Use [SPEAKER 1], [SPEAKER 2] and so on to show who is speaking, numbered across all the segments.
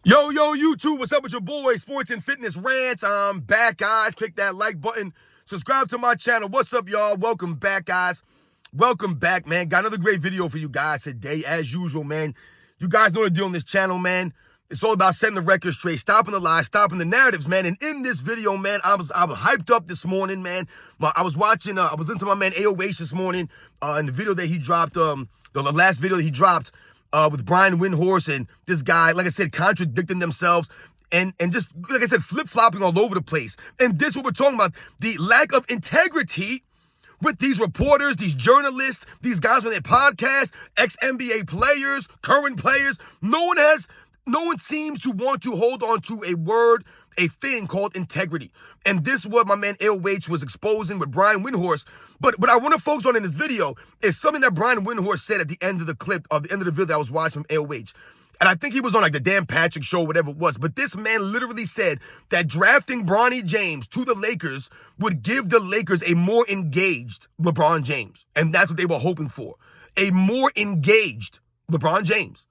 [SPEAKER 1] Yo, YouTube, what's up with your boy, Sports and Fitness Rants? I'm back, guys. Click that like button. Subscribe to my channel. What's up, y'all? Welcome back, guys. Welcome back, man. Got another great video for you guys today, as usual, man. You guys know what to do on this channel, man. It's all about setting the record straight, stopping the lies, stopping the narratives, man. And in this video, man, I was hyped up this morning, man. I was listening to my man AOH this morning in the video that he dropped, the last video that he dropped, with Brian Windhorst and this guy, like I said, contradicting themselves and just, like I said, flip-flopping all over the place. And this is what we're talking about, the lack of integrity with these reporters, these journalists, these guys on their podcasts, ex-NBA players, current players. No one seems to want to hold on to a thing called integrity. And this is what my man AOH was exposing with Brian Windhorst. But what I want to focus on in this video is something that Brian Windhorst said at the end of the clip, of the end of the video that I was watching from AOH. And I think he was on like the Dan Patrick show, whatever it was. But this man literally said that drafting Bronny James to the Lakers would give the Lakers a more engaged LeBron James. And that's what they were hoping for. A more engaged LeBron James.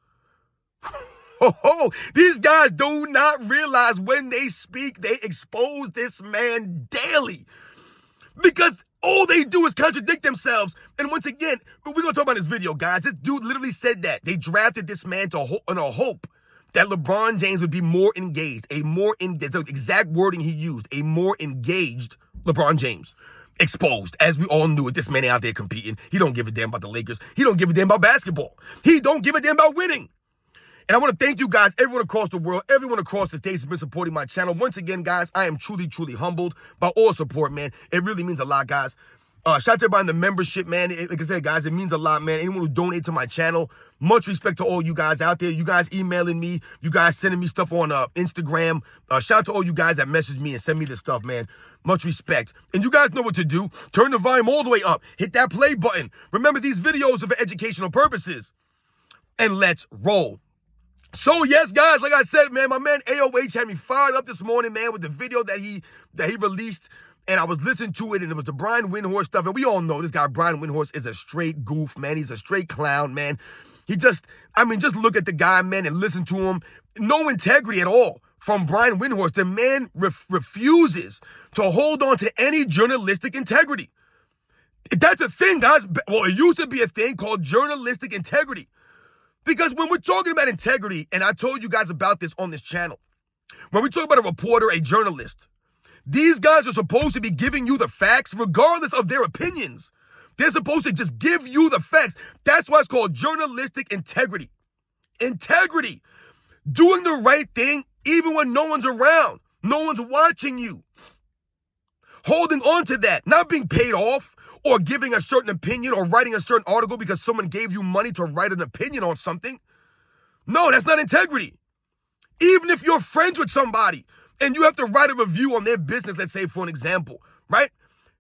[SPEAKER 1] These guys do not realize when they speak, they expose this man daily. Because all they do is contradict themselves. And once again, we're going to talk about this video, guys. This dude literally said that. They drafted this man in a hope that LeBron James would be more engaged. That's the exact wording he used. A more engaged LeBron James. Exposed. As we all knew it, this man out there competing. He don't give a damn about the Lakers. He don't give a damn about basketball. He don't give a damn about winning. And I want to thank you guys, everyone across the world, everyone across the states has been supporting my channel. Once again, guys, I am truly, truly humbled by all support, man. It really means a lot, guys. Shout out to everybody in the membership, man. Like I said, guys, it means a lot, man. Anyone who donates to my channel, much respect to all you guys out there. You guys emailing me, you guys sending me stuff on Instagram. Shout out to all you guys that message me and send me this stuff, man. Much respect. And you guys know what to do. Turn the volume all the way up. Hit that play button. Remember, these videos are for educational purposes. And let's roll. So, yes, guys, like I said, man, my man AOH had me fired up this morning, man, with the video that he released. And I was listening to it, and it was the Brian Windhorst stuff. And we all know this guy, Brian Windhorst, is a straight goof, man. He's a straight clown, man. Just look at the guy, man, and listen to him. No integrity at all from Brian Windhorst. The man refuses to hold on to any journalistic integrity. That's a thing, guys. Well, it used to be a thing called journalistic integrity. Because when we're talking about integrity, and I told you guys about this on this channel, when we talk about a reporter, a journalist, these guys are supposed to be giving you the facts regardless of their opinions. They're supposed to just give you the facts. That's why it's called journalistic integrity. Integrity. Doing the right thing even when no one's around. No one's watching you. Holding on to that. Not being paid off. Or giving a certain opinion or writing a certain article because someone gave you money to write an opinion on something. No, that's not integrity. Even if you're friends with somebody and you have to write a review on their business, let's say for an example, right?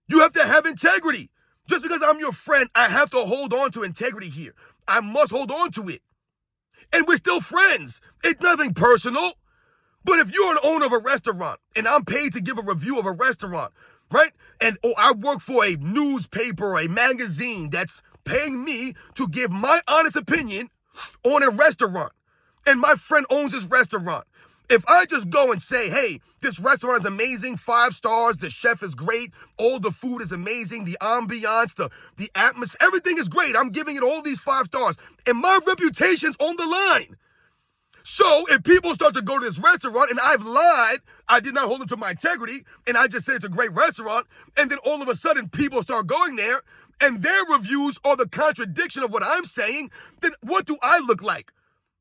[SPEAKER 1] You have to have integrity. Just because I'm your friend, I have to hold on to integrity here. I must hold on to it. And we're still friends. It's nothing personal. But if you're an owner of a restaurant and I'm paid to give a review of a restaurant, right? And I work for a newspaper or a magazine that's paying me to give my honest opinion on a restaurant. And my friend owns this restaurant. If I just go and say, hey, this restaurant is amazing, 5 stars, the chef is great, all the food is amazing, the ambiance, the atmosphere, everything is great. I'm giving it all these 5 stars. And my reputation's on the line. So if people start to go to this restaurant and I've lied, I did not hold on to my integrity, and I just said it's a great restaurant, and then all of a sudden people start going there, and their reviews are the contradiction of what I'm saying, then what do I look like?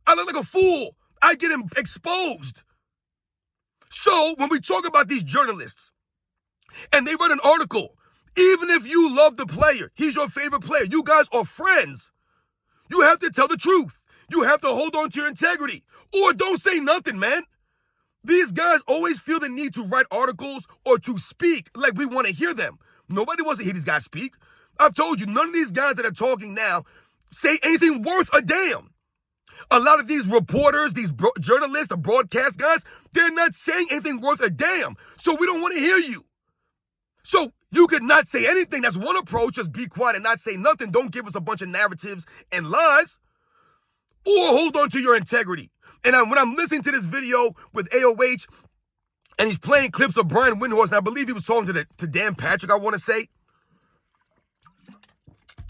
[SPEAKER 1] I look like a fool. I get exposed. So when we talk about these journalists, and they write an article, even if you love the player, he's your favorite player, you guys are friends, you have to tell the truth. You have to hold on to your integrity. Or don't say nothing, man. These guys always feel the need to write articles or to speak like we want to hear them. Nobody wants to hear these guys speak. I've told you, none of these guys that are talking now say anything worth a damn. A lot of these reporters, these journalists, the broadcast guys, they're not saying anything worth a damn. So we don't want to hear you. So you could not say anything. That's one approach. Just be quiet and not say nothing. Don't give us a bunch of narratives and lies. Or hold on to your integrity And when I'm listening to this video with AOH, and he's playing clips of Brian Windhorst, and I believe he was talking to Dan Patrick, I want to say.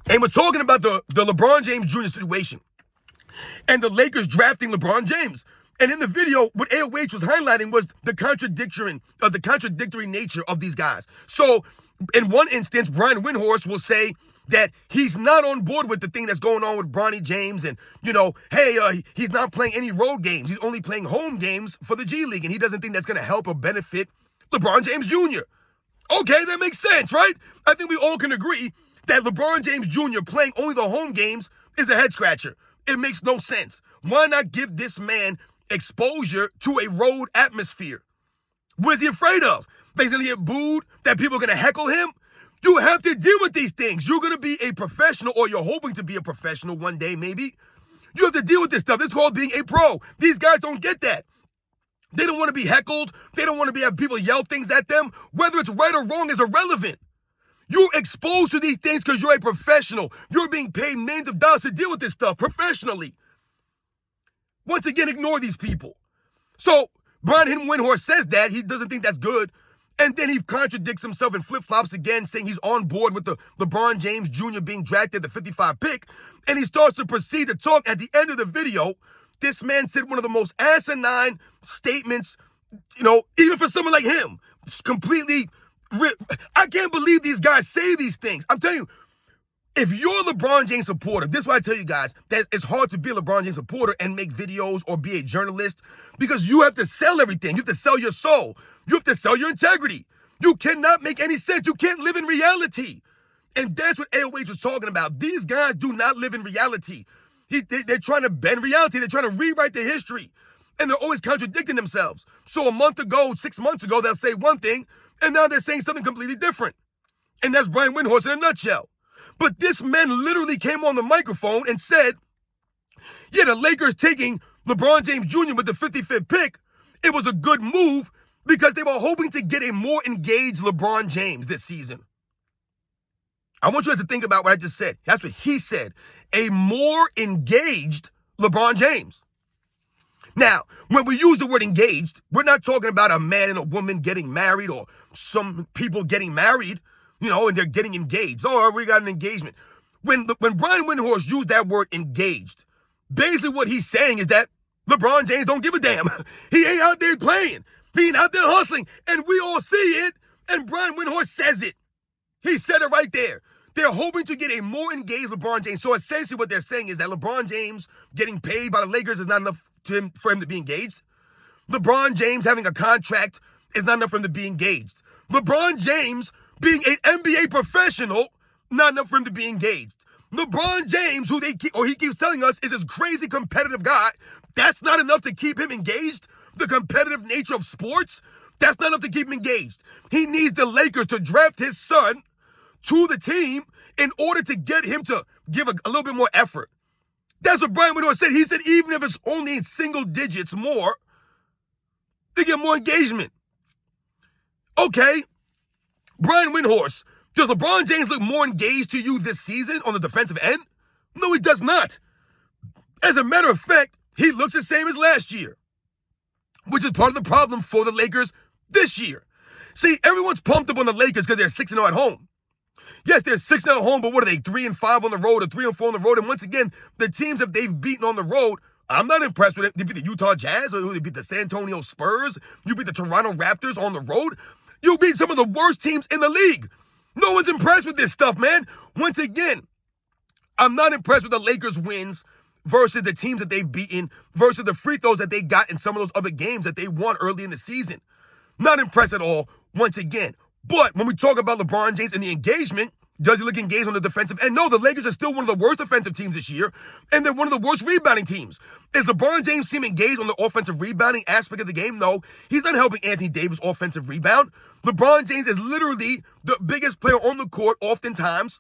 [SPEAKER 1] And we're talking about the LeBron James Jr. situation and the Lakers drafting LeBron James. And in the video, what AOH was highlighting was the contradictory nature of these guys. So in one instance, Brian Windhorst will say that he's not on board with the thing that's going on with Bronny James, and, he's not playing any road games. He's only playing home games for the G League, and he doesn't think that's going to help or benefit LeBron James Jr. Okay, that makes sense, right? I think we all can agree that LeBron James Jr. playing only the home games is a head-scratcher. It makes no sense. Why not give this man exposure to a road atmosphere? What is he afraid of? That he's going to get booed? That people are going to heckle him? You have to deal with these things. You're going to be a professional, or you're hoping to be a professional one day, maybe. You have to deal with this stuff. This is called being a pro. These guys don't get that. They don't want to be heckled. They don't want to have people yell things at them. Whether it's right or wrong is irrelevant. You're exposed to these things because you're a professional. You're being paid millions of dollars to deal with this stuff professionally. Once again, ignore these people. So Brian Windhorst says that. He doesn't think that's good. And then he contradicts himself and flip-flops again, saying he's on board with the LeBron James Jr. being drafted at the 55 pick. And he starts to proceed to talk. At the end of the video, this man said one of the most asinine statements, even for someone like him. It's completely... I can't believe these guys say these things. I'm telling you, if you're a LeBron James supporter, this is why I tell you guys that it's hard to be a LeBron James supporter and make videos or be a journalist, because you have to sell everything. You have to sell your soul. You have to sell your integrity. You cannot make any sense. You can't live in reality. And that's what AOH was talking about. These guys do not live in reality. They're trying to bend reality. They're trying to rewrite the history. And they're always contradicting themselves. So a month ago, 6 months ago, they'll say one thing, and now they're saying something completely different. And that's Brian Windhorst in a nutshell. But this man literally came on the microphone and said, yeah, the Lakers taking LeBron James Jr. with the 55th pick, it was a good move because they were hoping to get a more engaged LeBron James this season. I want you guys to think about what I just said. That's what he said. A more engaged LeBron James. Now, when we use the word engaged, we're not talking about a man and a woman getting married or some people getting married, and they're getting engaged. Oh, we got an engagement. When Brian Windhorst used that word engaged, basically what he's saying is that LeBron James don't give a damn. He ain't out there playing. He ain't out there hustling. And we all see it. And Brian Windhorst says it. He said it right there. They're hoping to get a more engaged LeBron James. So essentially what they're saying is that LeBron James getting paid by the Lakers is not enough for him to be engaged. LeBron James having a contract is not enough for him to be engaged. LeBron James being an NBA professional, not enough for him to be engaged. LeBron James, he keeps telling us is this crazy competitive guy, that's not enough to keep him engaged. The competitive nature of sports, that's not enough to keep him engaged. He needs the Lakers to draft his son to the team in order to get him to give a little bit more effort. That's what Brian Windhorst said. He said even if it's only in single digits more, they get more engagement. Okay, Brian Windhorst, does LeBron James look more engaged to you this season on the defensive end? No, he does not. As a matter of fact, he looks the same as last year, which is part of the problem for the Lakers this year. See, everyone's pumped up on the Lakers because they're 6-0 at home. Yes, they're 6-0 at home, but what are they, 3-5 on the road or 3-4 on the road? And once again, the teams that they've beaten on the road, I'm not impressed with it. They beat the Utah Jazz, or they beat the San Antonio Spurs. You beat the Toronto Raptors on the road. You beat some of the worst teams in the league. No one's impressed with this stuff, man. Once again, I'm not impressed with the Lakers' wins versus the teams that they've beaten, versus the free throws that they got in some of those other games that they won early in the season. Not impressed at all, once again. But when we talk about LeBron James and the engagement, does he look engaged on the defensive end? No, the Lakers are still one of the worst defensive teams this year, and they're one of the worst rebounding teams. Is LeBron James seem engaged on the offensive rebounding aspect of the game? No, he's not helping Anthony Davis offensive rebound. LeBron James is literally the biggest player on the court oftentimes.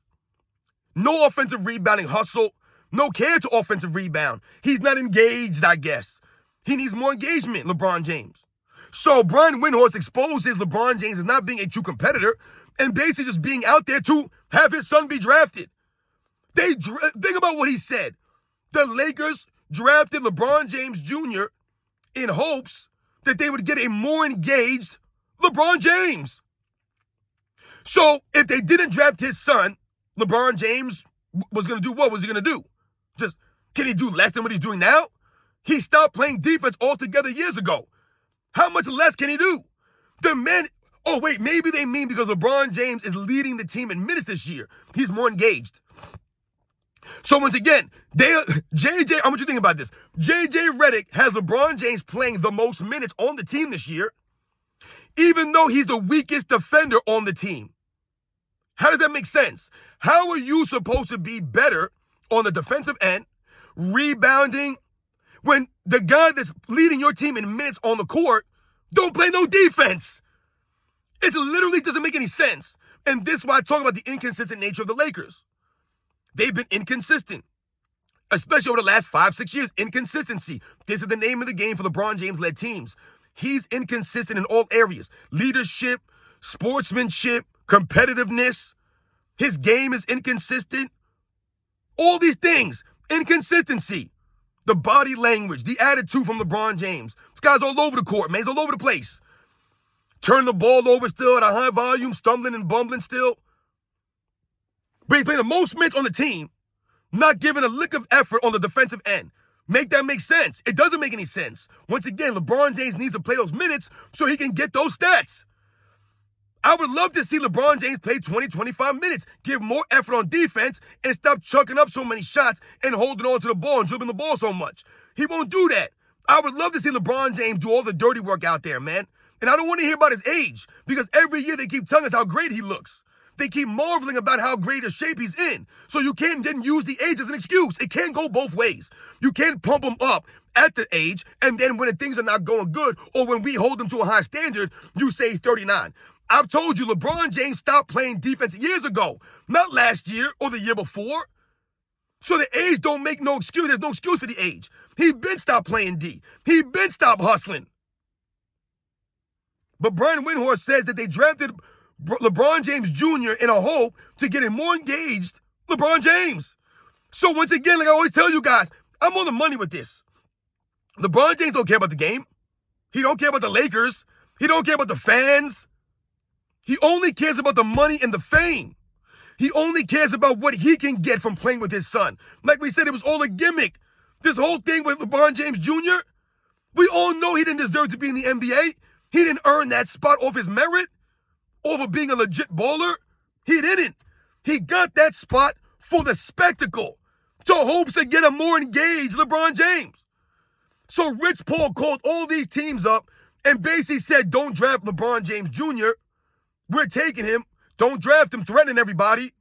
[SPEAKER 1] No offensive rebounding hustle, no care to offensive rebound. He's not engaged, I guess. He needs more engagement, LeBron James. So Brian Windhorst exposes LeBron James as not being a true competitor and basically just being out there to have his son be drafted. Think about what he said. The Lakers drafted LeBron James Jr. in hopes that they would get a more engaged LeBron James. So if they didn't draft his son, LeBron James was going to do what? Was he going to do? Just, can he do less than what he's doing now? He stopped playing defense altogether years ago. How much less can he do? The men, oh wait, maybe they mean because LeBron James is leading the team in minutes this year. He's more engaged. So once again, JJ, I want you to think about this. JJ Redick has LeBron James playing the most minutes on the team this year, even though he's the weakest defender on the team. How does that make sense? How are you supposed to be better on the defensive end, rebounding, when the guy that's leading your team in minutes on the court don't play no defense? It literally doesn't make any sense. And this is why I talk about the inconsistent nature of the Lakers. They've been inconsistent, especially over the last 5-6 years. Inconsistency. This is the name of the game for LeBron James-led teams. He's inconsistent in all areas. Leadership, sportsmanship, competitiveness. His game is inconsistent. All these things. Inconsistency. The body language, the attitude from LeBron James. This guy's all over the court, man. He's all over the place. Turn the ball over still at a high volume, stumbling and bumbling still. But he's playing the most minutes on the team, not giving a lick of effort on the defensive end. Make that make sense? It doesn't make any sense. Once again, LeBron James needs to play those minutes so he can get those stats. I would love to see LeBron James play 20, 25 minutes, give more effort on defense, and stop chucking up so many shots and holding on to the ball and dribbling the ball so much. He won't do that. I would love to see LeBron James do all the dirty work out there, man. And I don't want to hear about his age, because every year they keep telling us how great he looks. They keep marveling about how great a shape he's in. So you can't then use the age as an excuse. It can't go both ways. You can't pump him up at the age, and then when things are not going good, or when we hold him to a high standard, you say he's 39. I've told you, LeBron James stopped playing defense years ago, not last year or the year before. So the age don't make no excuse. There's no excuse for the age. He been stopped playing D. He been stopped hustling. But Brian Windhorst says that they drafted LeBron James Jr. in a hope to get a more engaged LeBron James. So once again, like I always tell you guys, I'm on the money with this. LeBron James don't care about the game. He don't care about the Lakers. He don't care about the fans. He only cares about the money and the fame. He only cares about what he can get from playing with his son. Like we said, it was all a gimmick. This whole thing with LeBron James Jr., we all know he didn't deserve to be in the NBA. He didn't earn that spot off his merit, over being a legit baller. He didn't. He got that spot for the spectacle, to hopes to get a more engaged LeBron James. So Rich Paul called all these teams up and basically said, don't draft LeBron James Jr., we're taking him. Don't draft him, threatening everybody.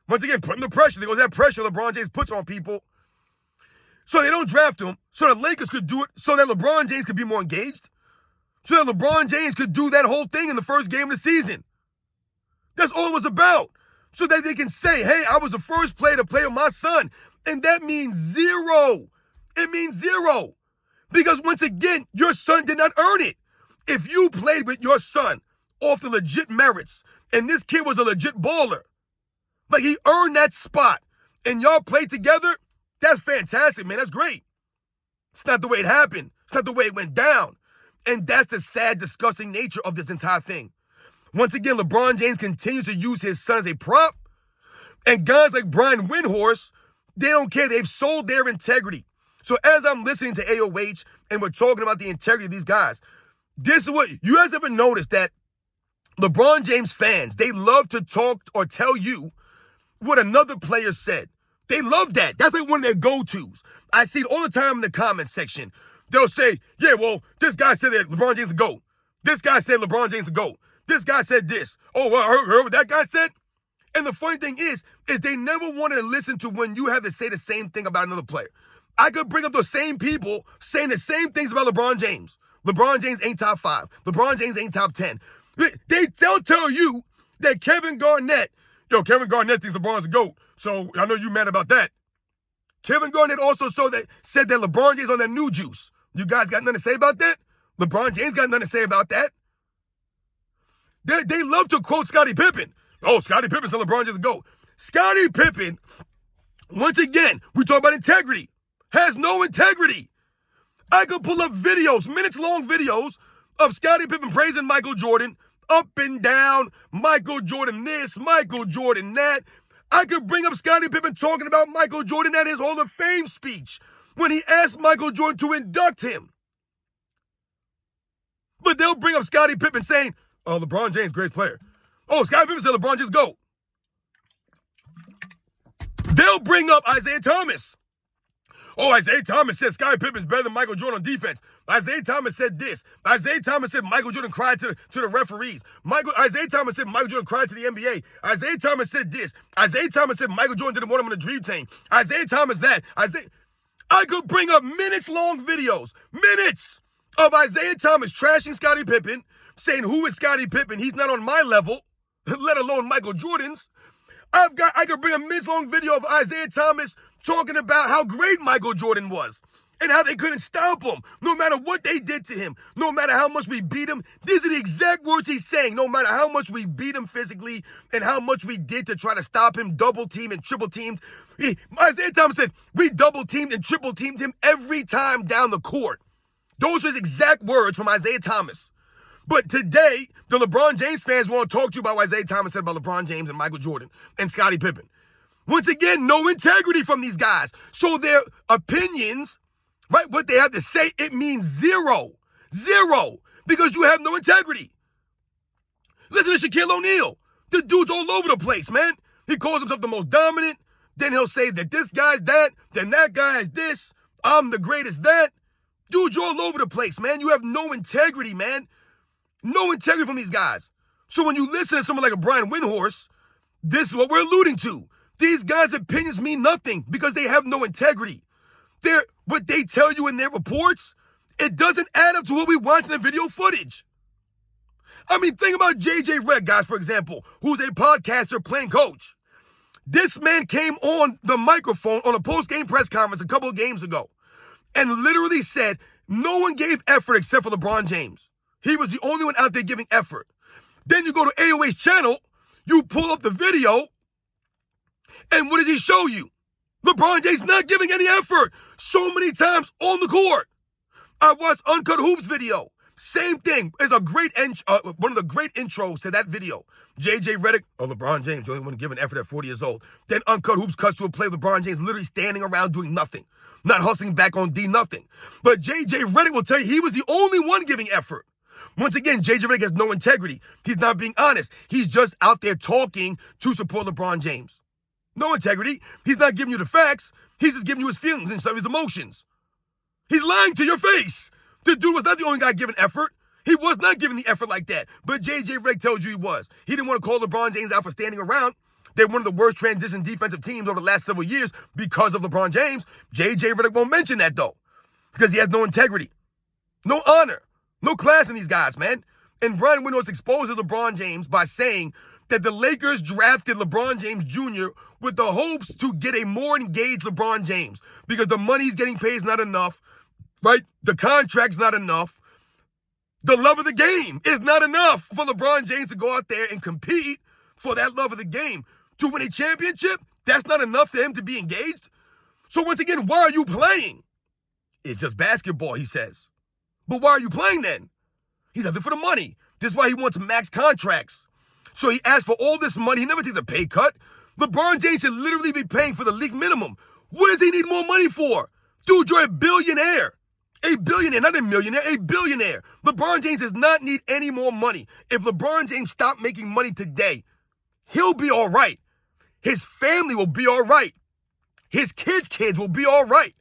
[SPEAKER 1] Once again, putting the pressure. There goes that pressure LeBron James puts on people. So they don't draft him, so the Lakers could do it, so that LeBron James could be more engaged. So that LeBron James could do that whole thing in the first game of the season. That's all it was about. So that they can say, hey, I was the first player to play with my son. And that means zero. It means zero. Because once again, your son did not earn it. If you played with your son off the legit merits, and this kid was a legit baller, like he earned that spot, and y'all played together, that's fantastic, man. That's great. It's not the way it happened. It's not the way it went down. And that's the sad, disgusting nature of this entire thing. Once again, LeBron James continues to use his son as a prop. And guys like Brian Windhorst, they don't care. They've sold their integrity. So as I'm listening to AOH and we're talking about the integrity of these guys, this is what, you guys ever noticed that LeBron James fans, they love to talk or tell you what another player said. They love that. That's like one of their go-tos. I see it all the time in the comment section. They'll say, yeah, well, this guy said that LeBron James is the GOAT. This guy said LeBron James is the GOAT. This guy said this. Oh, well, I heard what that guy said. And the funny thing is they never wanted to listen to when you have to say the same thing about another player. I could bring up those same people saying the same things about LeBron James. LeBron James ain't top 5. LeBron James ain't top 10. They'll tell you that Kevin Garnett thinks LeBron's the GOAT. So I know you mad about that. Kevin Garnett also said that LeBron James on that new juice. You guys got nothing to say about that? LeBron James got nothing to say about that. They love to quote Scottie Pippen. Oh, Scottie Pippen said LeBron James the GOAT. Scottie Pippen, once again, we talk about integrity, has no integrity. I could pull up videos, minutes-long videos of Scottie Pippen praising Michael Jordan, up and down, Michael Jordan this, Michael Jordan that. I could bring up Scottie Pippen talking about Michael Jordan at his Hall of Fame speech when he asked Michael Jordan to induct him. But they'll bring up Scottie Pippen saying, oh, LeBron James, greatest player. Oh, Scottie Pippen said LeBron just GOAT. They'll bring up Isaiah Thomas. Oh, Isaiah Thomas said Scottie Pippen's better than Michael Jordan on defense. Isaiah Thomas said this. Isaiah Thomas said Michael Jordan cried to the referees. Isaiah Thomas said Michael Jordan cried to the NBA. Isaiah Thomas said this. Isaiah Thomas said Michael Jordan didn't want him on the dream team. Isaiah Thomas that. I could bring up minutes-long videos, minutes of Isaiah Thomas trashing Scottie Pippen, saying, who is Scottie Pippen? He's not on my level, let alone Michael Jordan's. I could bring a minutes-long video of Isaiah Thomas talking about how great Michael Jordan was and how they couldn't stop him, no matter what they did to him, no matter how much we beat him. These are the exact words he's saying. No matter how much we beat him physically and how much we did to try to stop him, double-teamed and triple-teamed. Isaiah Thomas said, we double-teamed and triple-teamed him every time down the court. Those are his exact words from Isaiah Thomas. But today, the LeBron James fans want to talk to you about what Isaiah Thomas said about LeBron James and Michael Jordan and Scottie Pippen. Once again, no integrity from these guys. So their opinions, right, what they have to say, it means zero. Zero. Because you have no integrity. Listen to Shaquille O'Neal. The dude's all over the place, man. He calls himself the most dominant. Then he'll say that this guy's that. Then that guy is this. I'm the greatest that. Dude, you're all over the place, man. You have no integrity, man. No integrity from these guys. So when you listen to someone like a Brian Windhorst, this is what we're alluding to. These guys' opinions mean nothing because they have no integrity. What they tell you in their reports, it doesn't add up to what we watch in the video footage. I mean, think about JJ Redick, guys, for example, who's a podcaster playing coach. This man came on the microphone on a post-game press conference a couple of games ago and literally said no one gave effort except for LeBron James. He was the only one out there giving effort. Then you go to AOA's channel, you pull up the video, and what does he show you? LeBron James not giving any effort so many times on the court. I watched Uncut Hoops video. Same thing. It's a great one of the great intros to that video. JJ Redick, LeBron James, the only one giving effort at 40 years old. Then Uncut Hoops cuts to a play of LeBron James literally standing around doing nothing. Not hustling back on D, nothing. But JJ Redick will tell you he was the only one giving effort. Once again, JJ Redick has no integrity. He's not being honest. He's just out there talking to support LeBron James. No integrity. He's not giving you the facts. He's just giving you his feelings and some of his emotions. He's lying to your face. The dude was not the only guy giving effort. He was not giving the effort like that. But JJ Redick tells you he was. He didn't want to call LeBron James out for standing around. They're one of the worst transition defensive teams over the last several years because of LeBron James. JJ Redick won't mention that, though, because he has no integrity, no honor, no class in these guys, man. And Brian Windhorst exposes LeBron James by saying that the Lakers drafted LeBron James Jr. with the hopes to get a more engaged LeBron James because the money he's getting paid is not enough, right? The contract's not enough. The love of the game is not enough for LeBron James to go out there and compete for that love of the game. To win a championship, that's not enough for him to be engaged. So once again, why are you playing? It's just basketball, he says. But why are you playing then? He's out there for the money. This is why he wants max contracts. So he asked for all this money. He never takes a pay cut. LeBron James should literally be paying for the league minimum. What does he need more money for? Dude, you're a billionaire. A billionaire, not a millionaire, a billionaire. LeBron James does not need any more money. If LeBron James stopped making money today, he'll be all right. His family will be all right. His kids will be all right.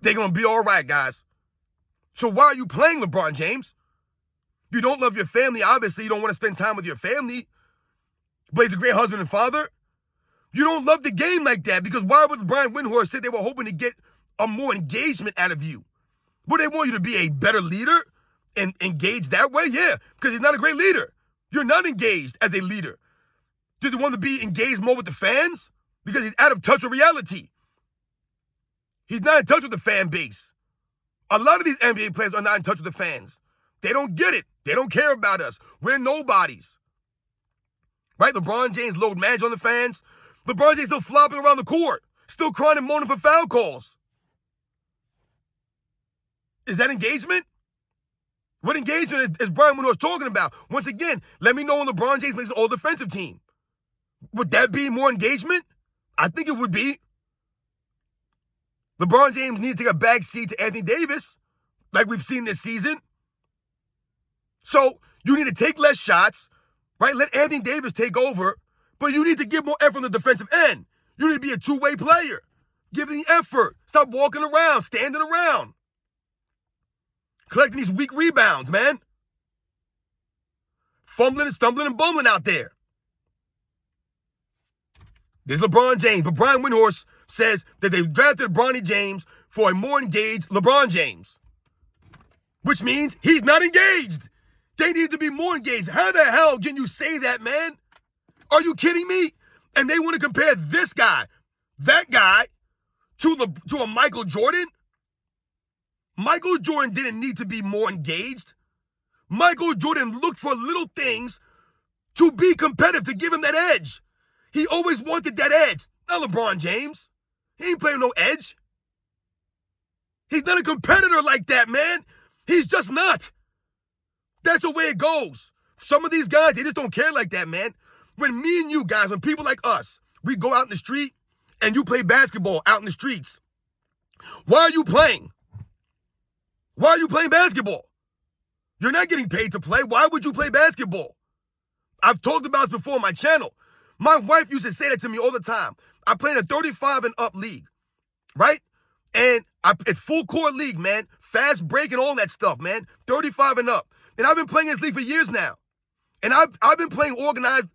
[SPEAKER 1] They're going to be all right, guys. So why are you playing, LeBron James? You don't love your family. Obviously, you don't want to spend time with your family. But he's a great husband and father. You don't love the game like that because why would Brian Windhorst say they were hoping to get a more engagement out of you? Would they want you to be a better leader and engage that way? Yeah, because he's not a great leader. You're not engaged as a leader. Does he want to be engaged more with the fans? Because he's out of touch with reality. He's not in touch with the fan base. A lot of these NBA players are not in touch with the fans. They don't get it. They don't care about us. We're nobodies. Right? LeBron James load manage on the fans. LeBron James still flopping around the court. Still crying and moaning for foul calls. Is that engagement? What engagement is Brian Windhorst talking about? Once again, let me know when LeBron James makes an all-defensive team. Would that be more engagement? I think it would be. LeBron James needs to take a back seat to Anthony Davis, like we've seen this season. So you need to take less shots, right? Let Anthony Davis take over, but you need to give more effort on the defensive end. You need to be a two-way player. Give the effort. Stop walking around, standing around. Collecting these weak rebounds, man. Fumbling and stumbling and bumbling out there. There's LeBron James, but Brian Windhorst says that they've drafted Bronny James for a more engaged LeBron James, which means he's not engaged. They need to be more engaged. How the hell can you say that, man? Are you kidding me? And they want to compare this guy, that guy, to a Michael Jordan? Michael Jordan didn't need to be more engaged. Michael Jordan looked for little things to be competitive, to give him that edge. He always wanted that edge. Not LeBron James. He ain't playing no edge. He's not a competitor like that, man. He's just not. That's the way it goes. Some of these guys, they just don't care like that, man. When me and you guys, when people like us, we go out in the street and you play basketball out in the streets. Why are you playing? Why are you playing basketball? You're not getting paid to play. Why would you play basketball? I've talked about this before on my channel. My wife used to say that to me all the time. I play in a 35 and up league, right? And it's full court league, man. Fast break and all that stuff, man. 35 and up. And I've been playing in this league for years now. And I've been playing organized,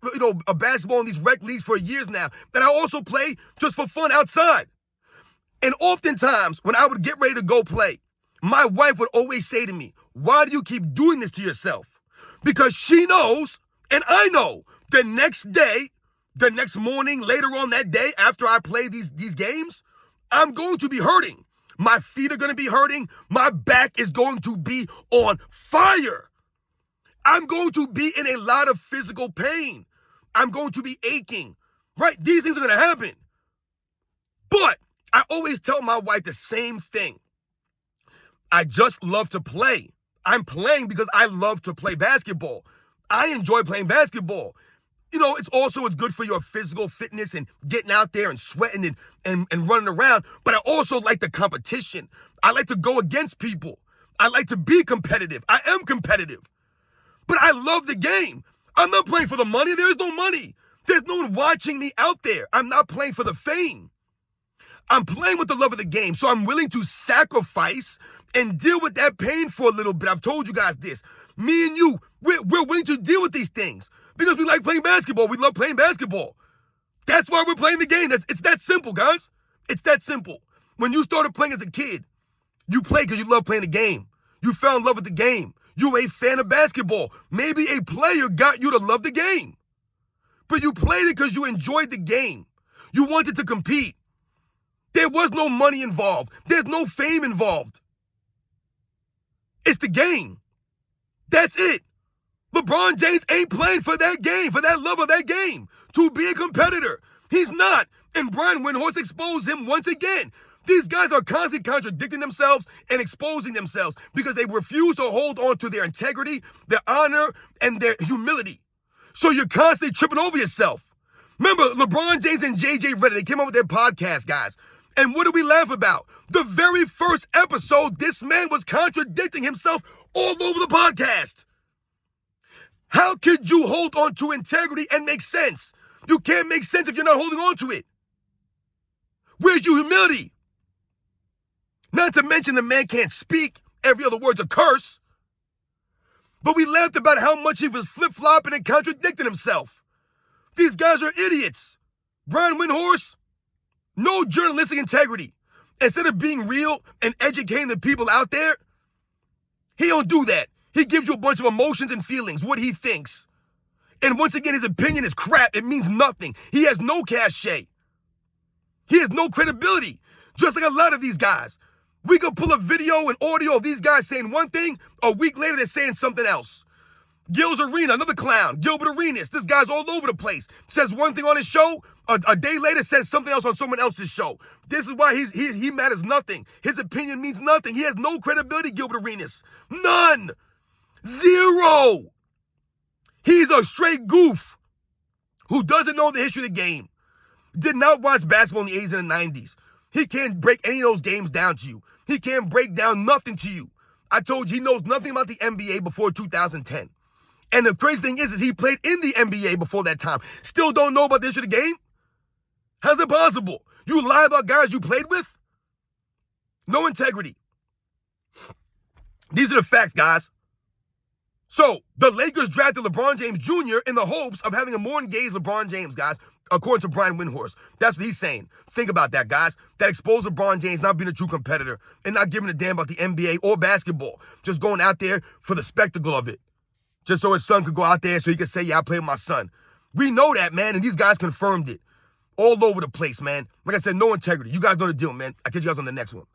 [SPEAKER 1] a basketball in these rec leagues for years now. And I also play just for fun outside. And oftentimes, when I would get ready to go play, my wife would always say to me, why do you keep doing this to yourself? Because she knows, and I know, the next day, the next morning, later on that day, after I play these games, I'm going to be hurting. My feet are going to be hurting. My back is going to be on fire. I'm going to be in a lot of physical pain. I'm going to be aching, right? These things are going to happen. But I always tell my wife the same thing. I just love to play. I'm playing because I love to play basketball. I enjoy playing basketball. It's good for your physical fitness and getting out there and sweating and running around. But I also like the competition. I like to go against people. I like to be competitive. I am competitive. But I love the game. I'm not playing for the money. There is no money. There's no one watching me out there. I'm not playing for the fame. I'm playing with the love of the game. So I'm willing to sacrifice and deal with that pain for a little bit. I've told you guys this. Me and you, we're willing to deal with these things because we like playing basketball. We love playing basketball. That's why we're playing the game. It's that simple, guys. It's that simple. When you started playing as a kid, you played because you love playing the game. You fell in love with the game. You were a fan of basketball. Maybe a player got you to love the game. But you played it because you enjoyed the game. You wanted to compete. There was no money involved. There's no fame involved. It's the game. That's it. LeBron James ain't playing for that game, for that love of that game, to be a competitor. He's not. And Brian Windhorst exposed him once again. These guys are constantly contradicting themselves and exposing themselves because they refuse to hold on to their integrity, their honor, and their humility. So you're constantly tripping over yourself. Remember, LeBron James and Redick, they came up with their podcast, guys. And what did we laugh about? The very first episode, this man was contradicting himself all over the podcast. How could you hold on to integrity and make sense? You can't make sense if you're not holding on to it. Where's your humility? Not to mention the man can't speak. Every other word's a curse. But we laughed about how much he was flip-flopping and contradicting himself. These guys are idiots. Brian Windhorst, no journalistic integrity. Instead of being real and educating the people out there, he don't do that. He gives you a bunch of emotions and feelings, what he thinks. And once again, his opinion is crap. It means nothing. He has no cachet. He has no credibility, just like a lot of these guys. We could pull a video and audio of these guys saying one thing, a week later they're saying something else. Gil's Arena, another clown. Gilbert Arenas. This guy's all over the place. Says one thing on his show, a day later says something else on someone else's show. This is why he matters nothing. His opinion means nothing. He has no credibility, Gilbert Arenas. None. Zero. He's a straight goof who doesn't know the history of the game. Did not watch basketball in the 80s and the 90s. He can't break any of those games down to you. He can't break down nothing to you. I told you he knows nothing about the NBA before 2010. And the crazy thing is he played in the NBA before that time. Still don't know about the history of the game? How's it possible? You lie about guys you played with? No integrity. These are the facts, guys. So, the Lakers drafted LeBron James Jr. in the hopes of having a more engaged LeBron James, guys, according to Brian Windhorst. That's what he's saying. Think about that, guys. That exposed LeBron James not being a true competitor and not giving a damn about the NBA or basketball. Just going out there for the spectacle of it. Just so his son could go out there so he could say, yeah, I played with my son. We know that, man, and these guys confirmed it. All over the place, man. Like I said, no integrity. You guys know the deal, man. I'll catch you guys on the next one.